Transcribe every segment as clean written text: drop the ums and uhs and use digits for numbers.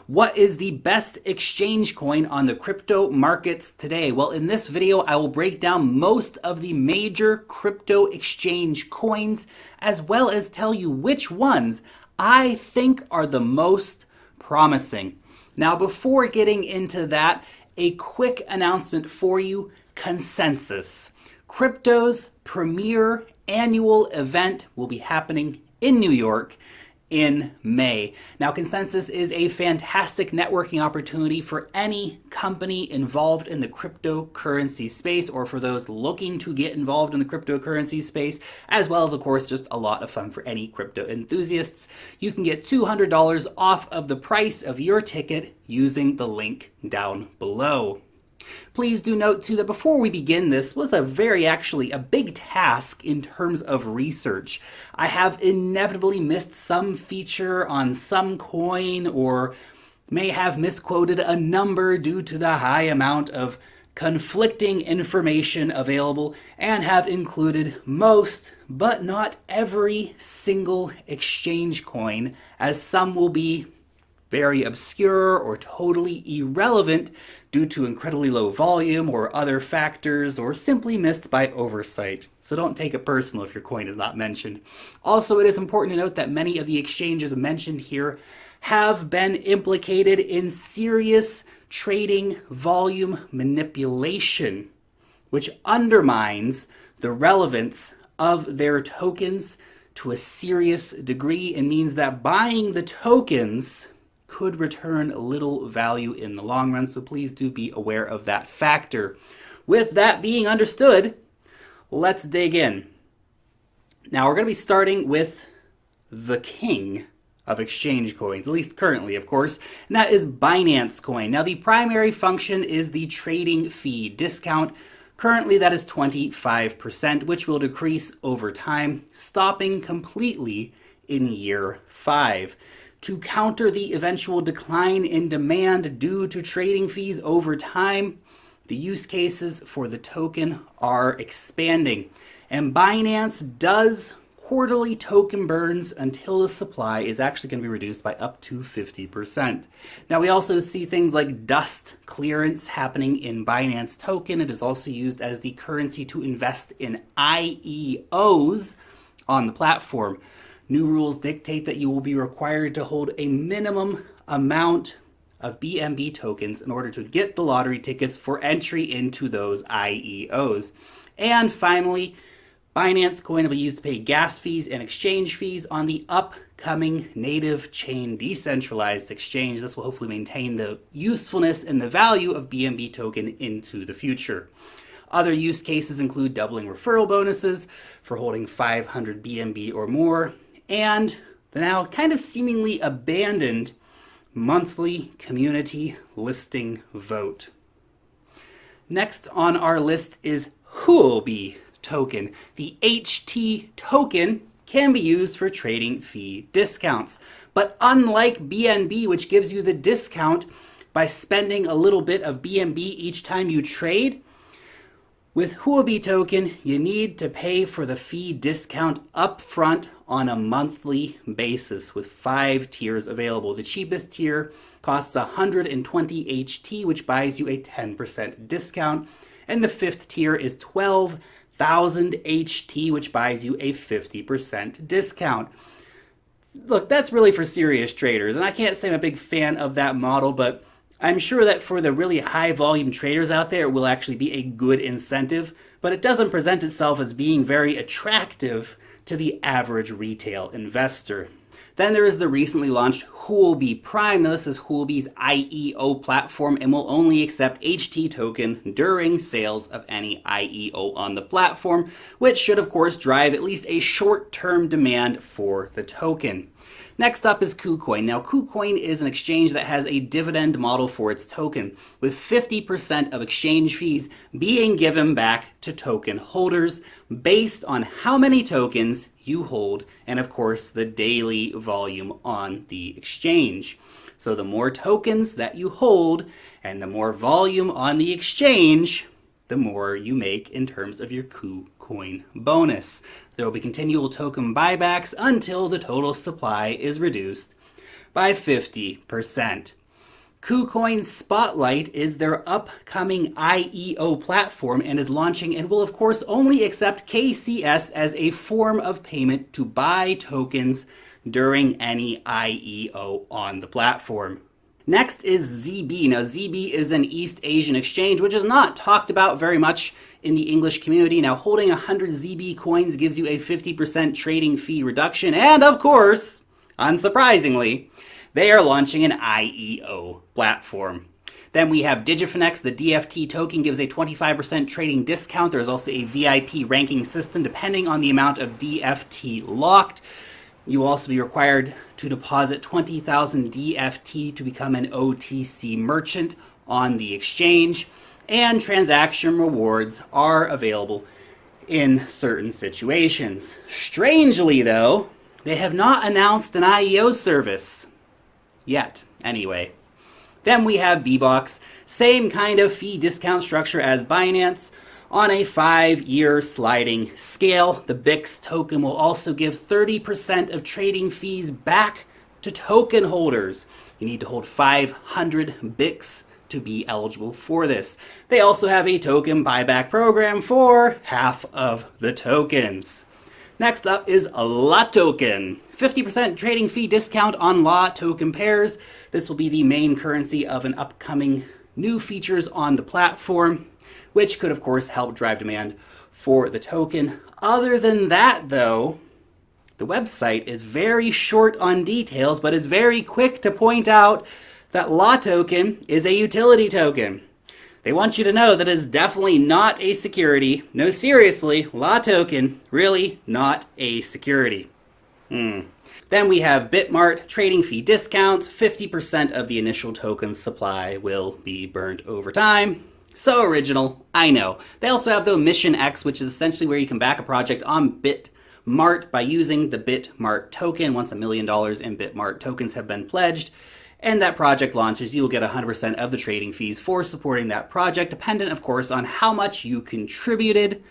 What is the best exchange coin on the crypto markets today? Well, in this video, I will break down most of the major crypto exchange coins, as well as tell you which ones I think are the most promising. Now, before getting into that, a quick announcement for you. Consensus. Crypto's premier annual event will be happening in New York in May. Now, Consensus is a fantastic networking opportunity for any company involved in the cryptocurrency space, or for those looking to get involved in the cryptocurrency space, as well as, of course, just a lot of fun for any crypto enthusiasts. You can get $200 off of the price of your ticket using the link down below. Please do note too that before we begin, this was a big task in terms of research. I have inevitably missed some feature on some coin, or may have misquoted a number due to the high amount of conflicting information available, and have included most, but not every single exchange coin, as some will be very obscure or totally irrelevant due to incredibly low volume or other factors, or simply missed by oversight. So don't take it personal if your coin is not mentioned. Also, it is important to note that many of the exchanges mentioned here have been implicated in serious trading volume manipulation, which undermines the relevance of their tokens to a serious degree, and means that buying the tokens could return little value in the long run, so please do be aware of that factor. With that being understood, let's dig in. Now, we're going to be starting with the king of exchange coins, at least currently, of course, and that is Binance Coin. Now, the primary function is the trading fee discount. Currently, that is 25%, which will decrease over time, stopping completely in year 5. To counter the eventual decline in demand due to trading fees over time, the use cases for the token are expanding. And Binance does quarterly token burns until the supply is actually going to be reduced by up to 50%. Now, we also see things like dust clearance happening in Binance Token. It is also used as the currency to invest in IEOs on the platform. New rules dictate that you will be required to hold a minimum amount of BNB tokens in order to get the lottery tickets for entry into those IEOs. And finally, Binance Coin will be used to pay gas fees and exchange fees on the upcoming native chain decentralized exchange. This will hopefully maintain the usefulness and the value of BNB token into the future. Other use cases include doubling referral bonuses for holding 500 BNB or more, and the now kind of seemingly abandoned monthly community listing vote. Next on our list is Huobi Token. The HT token can be used for trading fee discounts, but unlike BNB, which gives you the discount by spending a little bit of BNB each time you trade, with Huobi Token, you need to pay for the fee discount upfront on a monthly basis, with 5 tiers available. The cheapest tier costs 120 HT, which buys you a 10% discount, and the 5th tier is 12,000 HT, which buys you a 50% discount. Look, that's really for serious traders, and I can't say I'm a big fan of that model, but I'm sure that for the really high volume traders out there, it will actually be a good incentive, but it doesn't present itself as being very attractive to the average retail investor. Then there is the recently launched Huobi Prime. Now, this is Huobi's IEO platform and will only accept HT token during sales of any IEO on the platform, which should of course drive at least a short-term demand for the token. Next up is KuCoin. Now, KuCoin is an exchange that has a dividend model for its token, with 50% of exchange fees being given back to token holders based on how many tokens you hold, and of course the daily volume on the exchange. So the more tokens that you hold and the more volume on the exchange, the more you make in terms of your KuCoin bonus. There will be continual token buybacks until the total supply is reduced by 50%. KuCoin Spotlight is their upcoming IEO platform and is launching and will of course only accept KCS as a form of payment to buy tokens during any IEO on the platform. Next is ZB. Now ZB is an East Asian exchange which is not talked about very much in the English community. Now holding 100 ZB coins gives you a 50% trading fee reduction, and of course, unsurprisingly, they are launching an IEO platform. Then we have Digitx. The DFT token gives a 25% trading discount. There is also a VIP ranking system depending on the amount of DFT locked. You will also be required to deposit 20,000 DFT to become an OTC merchant on the exchange. And transaction rewards are available in certain situations. Strangely though, they have not announced an IEO service. Yet, anyway. Then we have BBox, same kind of fee discount structure as Binance on a 5-year sliding scale. The BIX token will also give 30% of trading fees back to token holders. You need to hold 500 BIX to be eligible for this. They also have a token buyback program for half of the tokens. Next up is LA Token. 50% trading fee discount on LA token pairs. This will be the main currency of an upcoming new features on the platform, which could of course help drive demand for the token. Other than that though, the website is very short on details, but is very quick to point out that LA token is a utility token. They want you to know that it is definitely not a security. No, seriously, LA token, really not a security. Then we have Bitmart trading fee discounts. 50% of the initial token supply will be burnt over time. So original, I know. They also have the Mission X, which is essentially where you can back a project on Bitmart by using the Bitmart token. Once $1 million in Bitmart tokens have been pledged, and that project launches, you will get 100% of the trading fees for supporting that project, dependent, of course, on how much you contributed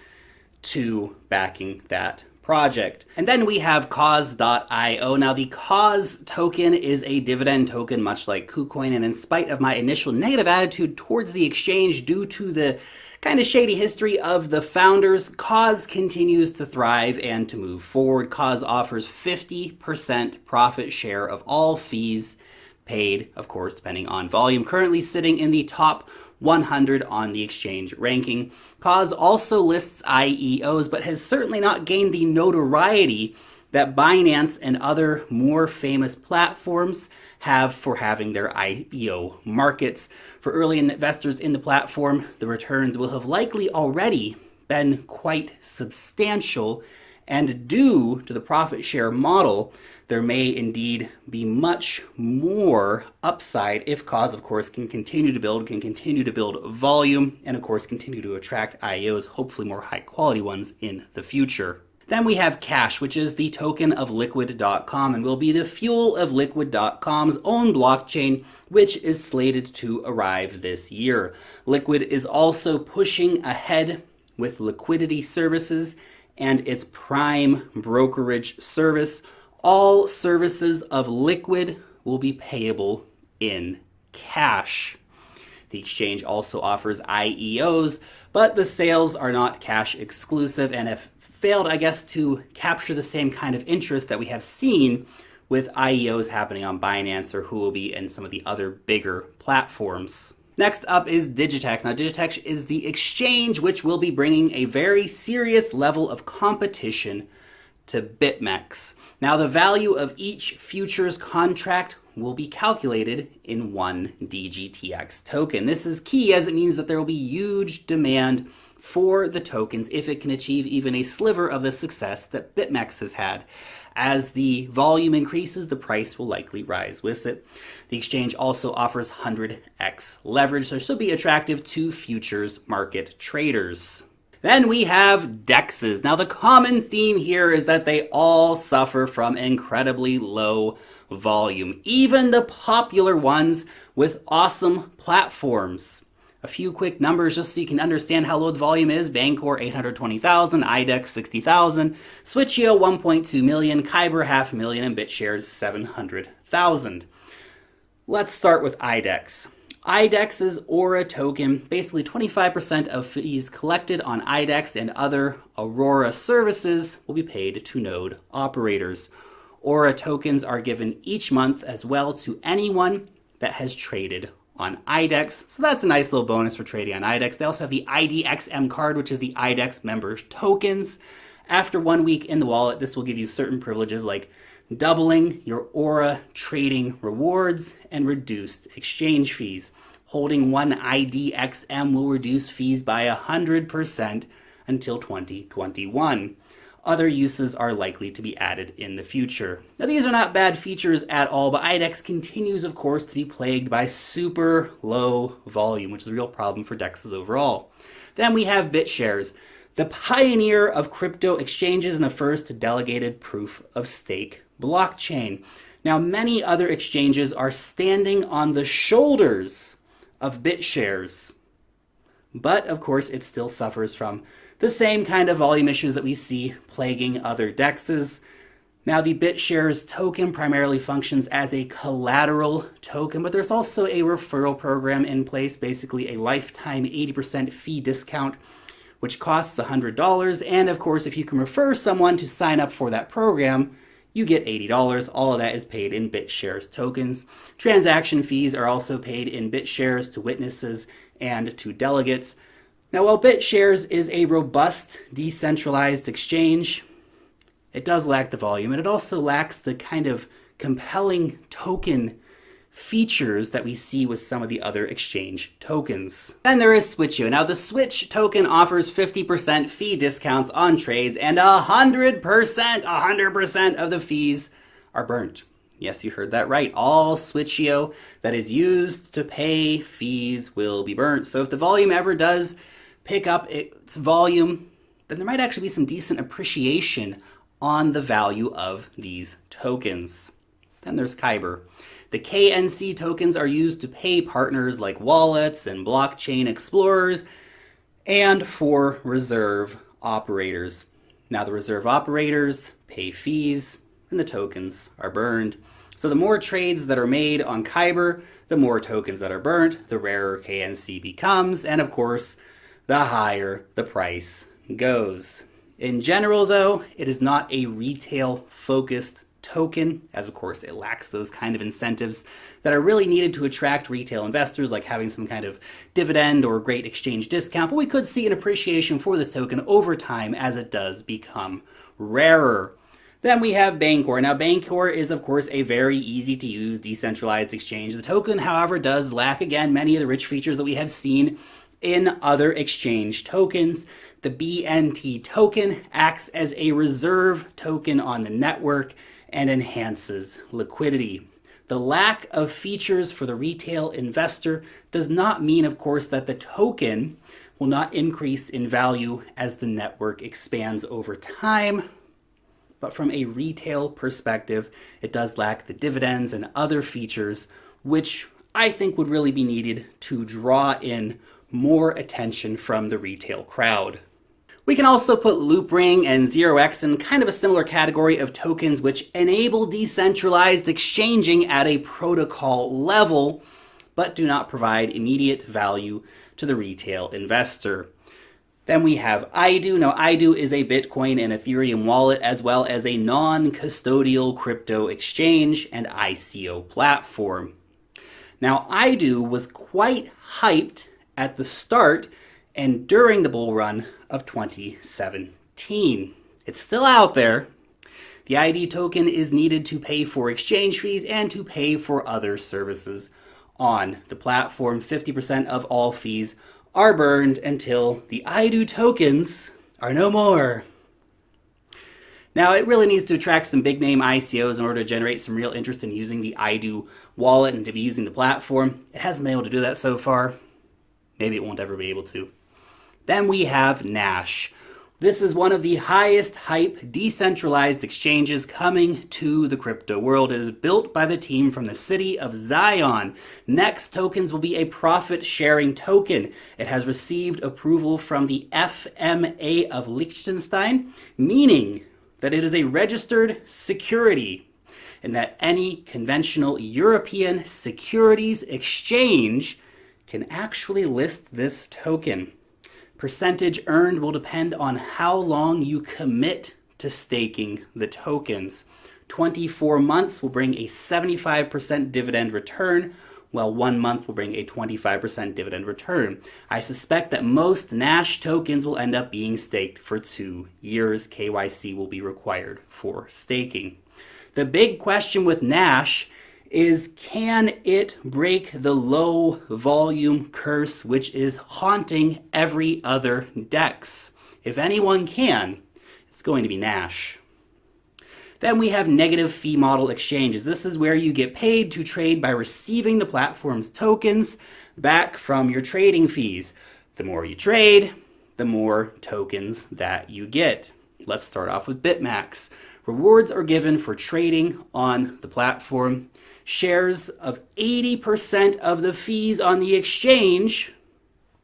to backing that project. And then we have COS.io. Now, the COS token is a dividend token, much like KuCoin, and in spite of my initial negative attitude towards the exchange due to the kind of shady history of the founders, COS continues to thrive and to move forward. COS offers 50% profit share of all fees paid, of course, depending on volume, currently sitting in the top 100 on the exchange ranking. COS also lists IEOs, but has certainly not gained the notoriety that Binance and other more famous platforms have for having their IEO markets. For early investors in the platform, the returns will have likely already been quite substantial, and due to the profit share model, there may indeed be much more upside if COS, of course, can continue to build volume, and of course continue to attract IEOs, hopefully more high quality ones in the future. Then we have Cash, which is the token of Liquid.com and will be the fuel of Liquid.com's own blockchain, which is slated to arrive this year. Liquid is also pushing ahead with liquidity services and its prime brokerage service. All services of Liquid will be payable in cash. The exchange also offers IEOs, but the sales are not cash exclusive and have failed, I guess, to capture the same kind of interest that we have seen with IEOs happening on Binance or Huobi and some of the other bigger platforms. Next up is Digitx. Now, Digitx is the exchange which will be bringing a very serious level of competition to Bitmax. Now, the value of each futures contract will be calculated in one DGTX token. This is key as it means that there will be huge demand for the tokens if it can achieve even a sliver of the success that Bitmax has had. As the volume increases, the price will likely rise with it. The exchange also offers 100x leverage, so this will be attractive to futures market traders. Then we have DEXs. Now, the common theme here is that they all suffer from incredibly low volume, even the popular ones with awesome platforms. A few quick numbers just so you can understand how low the volume is. Bangor, 820,000, IDEX, 60,000, Switcheo, 1.2 million, Kyber, 500,000, and BitShares, 700,000. Let's start with IDEX. IDEX's Aura token, basically 25% of fees collected on IDEX and other Aurora services will be paid to node operators. Aura tokens are given each month as well to anyone that has traded on IDEX. So that's a nice little bonus for trading on IDEX. They also have the IDXM card, which is the IDEX members tokens. After 1 week in the wallet, this will give you certain privileges like doubling your Aura trading rewards and reduced exchange fees. Holding one IDXM will reduce fees by 100% until 2021. Other uses are likely to be added in the future. Now, these are not bad features at all, but IDEX continues, of course, to be plagued by super low volume, which is a real problem for DEXs overall. Then we have BitShares, the pioneer of crypto exchanges and the first delegated proof of stake blockchain. Now, many other exchanges are standing on the shoulders of BitShares, but of course it still suffers from the same kind of volume issues that we see plaguing other DEXs. Now, the BitShares token primarily functions as a collateral token, but there's also a referral program in place, basically a lifetime 80% fee discount, which costs $100. And of course, if you can refer someone to sign up for that program, you get $80. All of that is paid in BitShares tokens. Transaction fees are also paid in BitShares to witnesses and to delegates. Now, while BitShares is a robust, decentralized exchange, it does lack the volume, and it also lacks the kind of compelling token features that we see with some of the other exchange tokens. Then there is Switcheo. Now, the Switch token offers 50% fee discounts on trades, and 100% of the fees are burnt. Yes, you heard that right. All Switcheo that is used to pay fees will be burnt. So if the volume ever does pick up its volume, then there might actually be some decent appreciation on the value of these tokens. Then there's Kyber. The KNC tokens are used to pay partners like wallets and blockchain explorers and for reserve operators. Now, the reserve operators pay fees and the tokens are burned. So the more trades that are made on Kyber, the more tokens that are burnt, the rarer KNC becomes, and of course, the higher the price goes. In general, though, it is not a retail-focused token, as of course it lacks those kind of incentives that are really needed to attract retail investors, like having some kind of dividend or great exchange discount, but we could see an appreciation for this token over time as it does become rarer. Then we have Bangor. Now, Bangor is, of course, a very easy to use decentralized exchange. The token, however, does lack, again, many of the rich features that we have seen in other exchange tokens. The BNT token acts as a reserve token on the network and enhances liquidity. The lack of features for the retail investor does not mean, of course, that the token will not increase in value as the network expands over time. But from a retail perspective, it does lack the dividends and other features, which I think would really be needed to draw in more attention from the retail crowd. We can also put Loupe Ring and 0x in kind of a similar category of tokens which enable decentralized exchanging at a protocol level, but do not provide immediate value to the retail investor. Then we have IDEU. Now, IDEU is a Bitcoin and Ethereum wallet, as well as a non-custodial crypto exchange and ICO platform. Now, IDEU was quite hyped at the start and during the bull run of 2017. It's still out there. The IDEU token is needed to pay for exchange fees and to pay for other services on the platform. 50% of all fees are burned until the IDEU tokens are no more. Now, it really needs to attract some big name ICOs in order to generate some real interest in using the IDEU wallet and to be using the platform. It hasn't been able to do that so far. Maybe it won't ever be able to. Then we have Nash. This is one of the highest hype decentralized exchanges coming to the crypto world. It is built by the team from the city of Zion. Next tokens will be a profit sharing token. It has received approval from the FMA of Liechtenstein, meaning that it is a registered security. and that any conventional European securities exchange can actually list this token. Percentage earned will depend on how long you commit to staking the tokens. 24 months will bring a 75% dividend return, while 1 month will bring a 25% dividend return. I suspect that most Nash tokens will end up being staked for 2 years. KYC will be required for staking. The big question with Nash is, can it break the low volume curse which is haunting every other DEX? If anyone can, it's going to be Nash. Then we have negative fee model exchanges. This is where you get paid to trade by receiving the platform's tokens back from your trading fees. The more you trade, the more tokens that you get. Let's start off with Bitmax. Rewards are given for trading on the platform. Shares of 80% of the fees on the exchange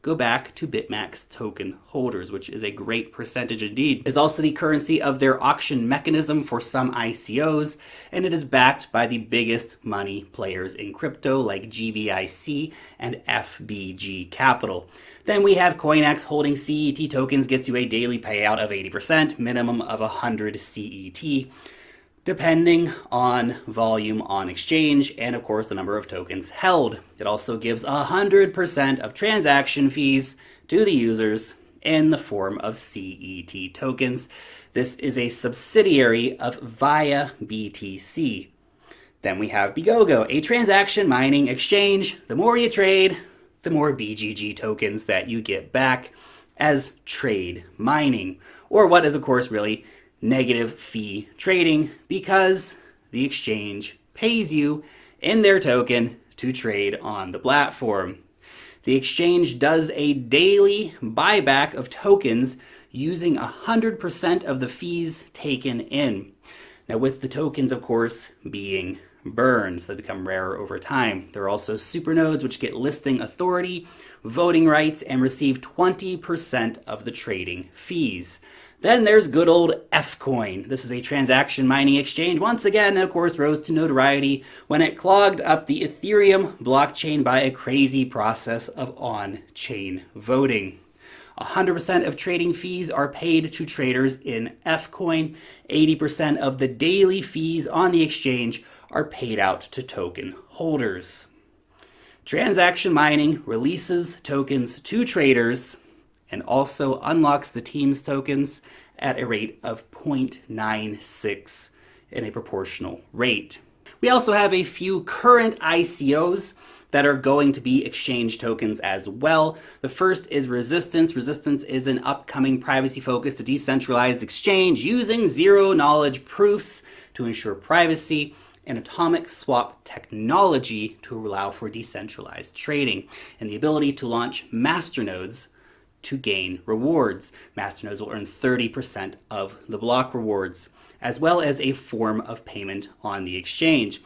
go back to Bitmax token holders, which is a great percentage indeed. It is also the currency of their auction mechanism for some ICOs, and it is backed by the biggest money players in crypto like GBIC and FBG Capital. Then we have CoinAx holding CET tokens gets you a daily payout of 80%, minimum of 100 CET. Depending on volume on exchange and of course the number of tokens held. It also gives 100% of transaction fees to the users in the form of CET tokens. This is a subsidiary of VIA BTC. Then we have BigOgo, a transaction mining exchange. The more you trade, the more BGG tokens that you get back as trade mining, or what is of course really negative fee trading, because the exchange pays you in their token to trade on the platform. The exchange does a daily buyback of tokens using 100% of the fees taken in. Now with the tokens of course being burned, so they become rarer over time. There are also supernodes which get listing authority, voting rights, and receive 20% of the trading fees. Then there's good old Fcoin. This is a transaction mining exchange. Once again, of course, rose to notoriety when it clogged up the Ethereum blockchain by a crazy process of on-chain voting. 100% of trading fees are paid to traders in Fcoin. 80% of the daily fees on the exchange are paid out to token holders. Transaction mining releases tokens to traders and also unlocks the team's tokens at a rate of 0.96 in a proportional rate. We also have a few current ICOs that are going to be exchange tokens as well. The first is Resistance. Resistance is an upcoming privacy-focused decentralized exchange using zero-knowledge proofs to ensure privacy and atomic swap technology to allow for decentralized trading and the ability to launch masternodes to gain rewards. Masternodes will earn 30% of the block rewards, as well as a form of payment on the exchange.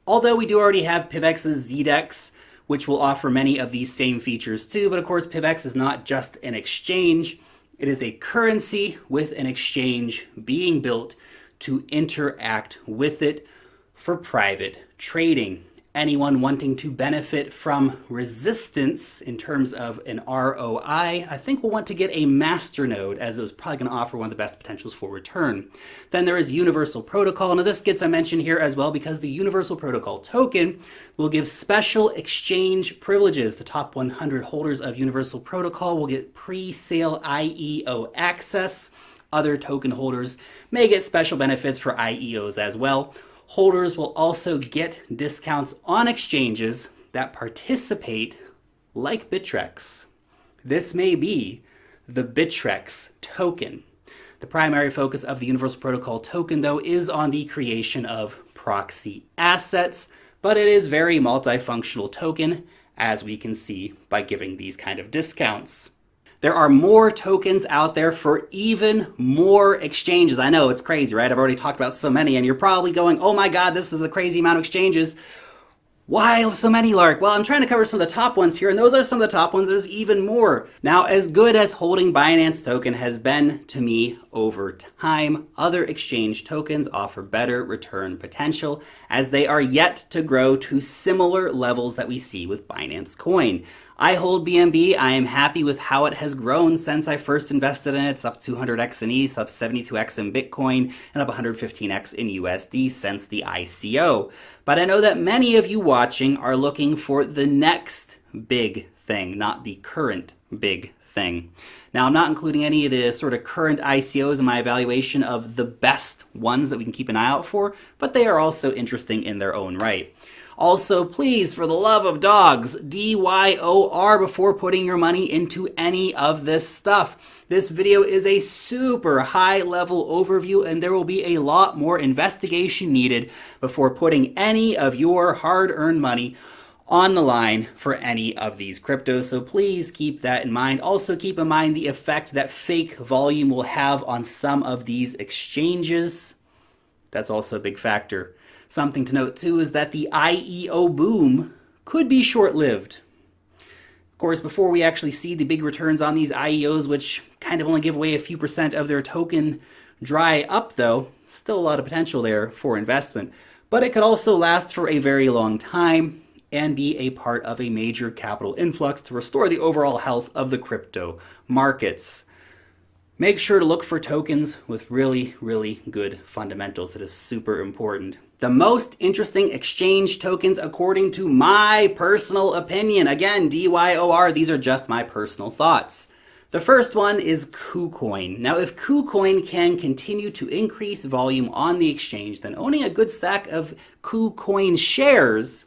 Although we do already have PipX's DigitX, which will offer many of these same features too, but of course PipX is not just an exchange, it is a currency with an exchange being built to interact with it for private trading. Anyone wanting to benefit from Resistance in terms of an ROI, I think will want to get a masternode, as it was probably going to offer one of the best potentials for return. Then there is Universal Protocol. Now this gets a mention here as well because the Universal Protocol token will give special exchange privileges. The top 100 holders of Universal Protocol will get pre-sale IEO access. Other token holders may get special benefits for IEOs as well. Holders will also get discounts on exchanges that participate, like Bitrex. This may be the Bitrex token. The primary focus of the Universal Protocol token, though, is on the creation of proxy assets, but it is very multifunctional token, as we can see by giving these kind of discounts. There are more tokens out there for even more exchanges. I know, it's crazy, right? I've already talked about so many, and you're probably going, oh my god, this is a crazy amount of exchanges. Why so many, Lark? Well, I'm trying to cover some of the top ones here, and those are some of the top ones. There's even more. Now, as good as holding Binance token has been to me over time. Other exchange tokens offer better return potential as they are yet to grow to similar levels that we see with Binance Coin. I hold BNB. I am happy with how it has grown since I first invested in it. It's up 200x in ETH, up 72x in Bitcoin, and up 115x in USD since the ICO. But I know that many of you watching are looking for the next big thing, not the current big thing. Now, I'm not including any of the sort of current ICOs in my evaluation of the best ones that we can keep an eye out for, but they are also interesting in their own right. Also, please, for the love of dogs, DYOR before putting your money into any of this stuff. This video is a super high-level overview, and there will be a lot more investigation needed before putting any of your hard-earned money on the line for any of these cryptos, so please keep that in mind. Also keep in mind the effect that fake volume will have on some of these exchanges. That's also a big factor. Something to note too is that the IEO boom could be short-lived. Of course, before we actually see the big returns on these IEOs, which kind of only give away a few percent of their token dry up though, still a lot of potential there for investment. But it could also last for a very long time and be a part of a major capital influx to restore the overall health of the crypto markets. Make sure to look for tokens with really, really good fundamentals. It is super important. The most interesting exchange tokens, according to my personal opinion, again, DYOR, these are just my personal thoughts. The first one is KuCoin. Now, if KuCoin can continue to increase volume on the exchange, then owning a good stack of KuCoin shares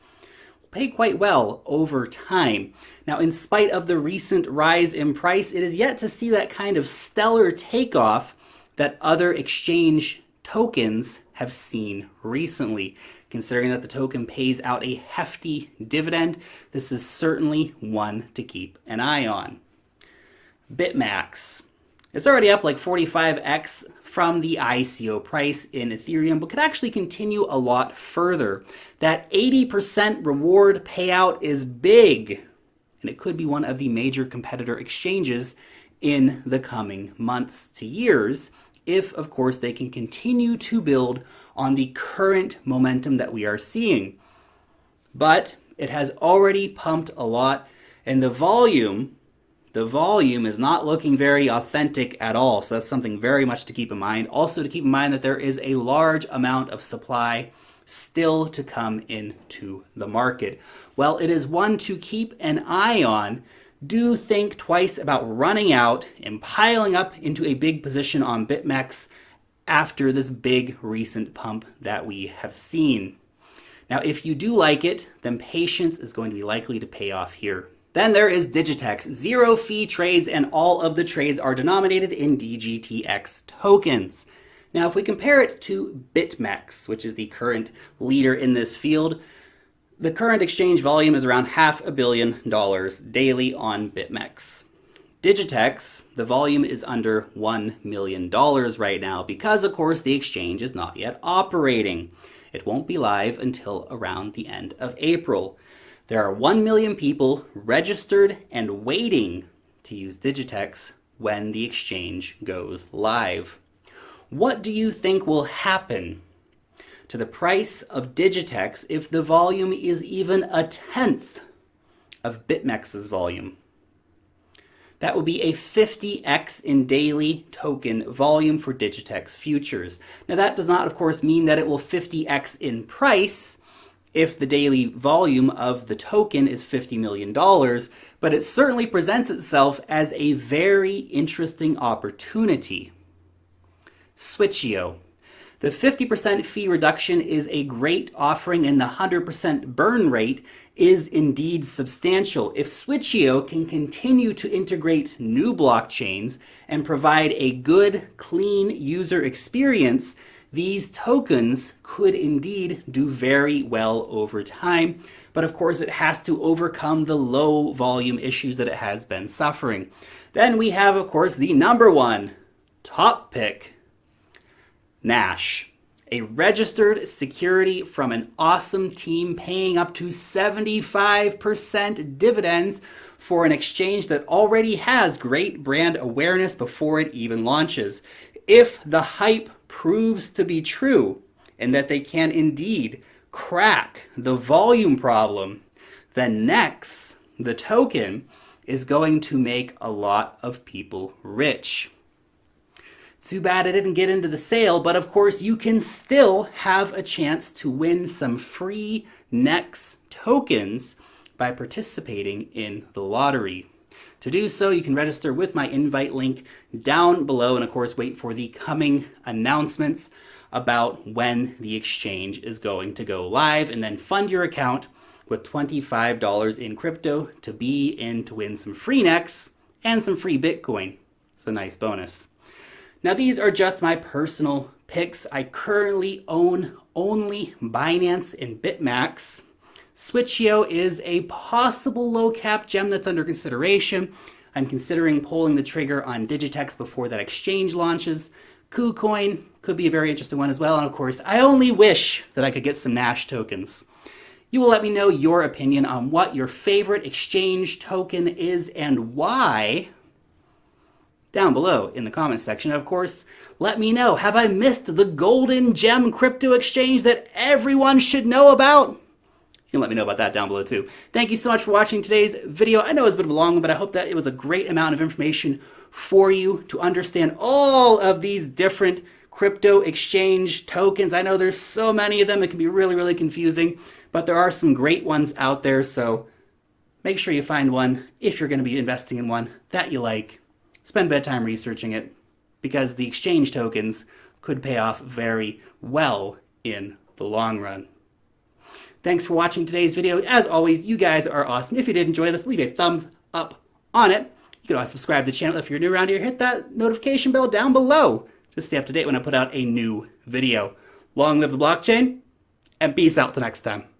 pay quite well over time. Now, in spite of the recent rise in price, it is yet to see that kind of stellar takeoff that other exchange tokens have seen recently. Considering that the token pays out a hefty dividend, this is certainly one to keep an eye on. Bitmax. It's already up like 45x from the ICO price in Ethereum, but could actually continue a lot further. That 80% reward payout is big, and it could be one of the major competitor exchanges in the coming months to years, if, of course, they can continue to build on the current momentum that we are seeing. But it has already pumped a lot, and the volume is not looking very authentic at all. So that's something very much to keep in mind. Also to keep in mind that there is a large amount of supply still to come into the market. Well, it is one to keep an eye on. Do think twice about running out and piling up into a big position on Bitmax after this big recent pump that we have seen. Now, if you do like it, then patience is going to be likely to pay off here. Then there is Digitx, zero fee trades, and all of the trades are denominated in DGTX tokens. Now, if we compare it to Bitmax, which is the current leader in this field, the current exchange volume is around $500 million daily on Bitmax. Digitx, the volume is under $1 million right now because, of course, the exchange is not yet operating. It won't be live until around the end of April. There are 1 million people registered and waiting to use Digitx when the exchange goes live. What do you think will happen to the price of Digitx if the volume is even a tenth of Bitmax's volume? That would be a 50x in daily token volume for Digitx futures. Now that does not, of course, mean that it will 50x in price if the daily volume of the token is $50 million, but it certainly presents itself as a very interesting opportunity. Switcheo. The 50% fee reduction is a great offering, and the 100% burn rate is indeed substantial. If Switcheo can continue to integrate new blockchains and provide a good, clean user experience, these tokens could indeed do very well over time. But of course, it has to overcome the low volume issues that it has been suffering. Then we have, of course, the number one top pick, Nash, a registered security from an awesome team paying up to 75% dividends for an exchange that already has great brand awareness before it even launches. if the hype proves to be true and that they can indeed crack the volume problem, then next, the token is going to make a lot of people rich. Too bad I didn't get into the sale, but of course you can still have a chance to win some free NEX tokens by participating in the lottery. To do so, you can register with my invite link down below, and of course wait for the coming announcements about when the exchange is going to go live, and then fund your account with $25 in crypto to be in to win some free NEX and some free Bitcoin. So nice bonus. Now these are just my personal picks. I currently own only Binance and Bitmax. Switcheo is a possible low cap gem that's under consideration. I'm considering pulling the trigger on Digitx before that exchange launches. KuCoin could be a very interesting one as well. And of course, I only wish that I could get some Nash tokens. You will let me know your opinion on what your favorite exchange token is and why down below in the comments section. Of course, let me know, have I missed the golden gem crypto exchange that everyone should know about? You can let me know about that down below too. Thank you so much for watching today's video. I know it was a bit of a long one, but I hope that it was a great amount of information for you to understand all of these different crypto exchange tokens. I know there's so many of them, it can be really, really confusing, but there are some great ones out there, so make sure you find one if you're going to be investing in one that you like. Spend a bit of time researching it, because the exchange tokens could pay off very well in the long run. Thanks for watching today's video. As always, you guys are awesome. If you did enjoy this, leave a thumbs up on it. You can also subscribe to the channel if you're new around here. Hit that notification bell down below to stay up to date when I put out a new video. Long live the blockchain, and peace out till next time.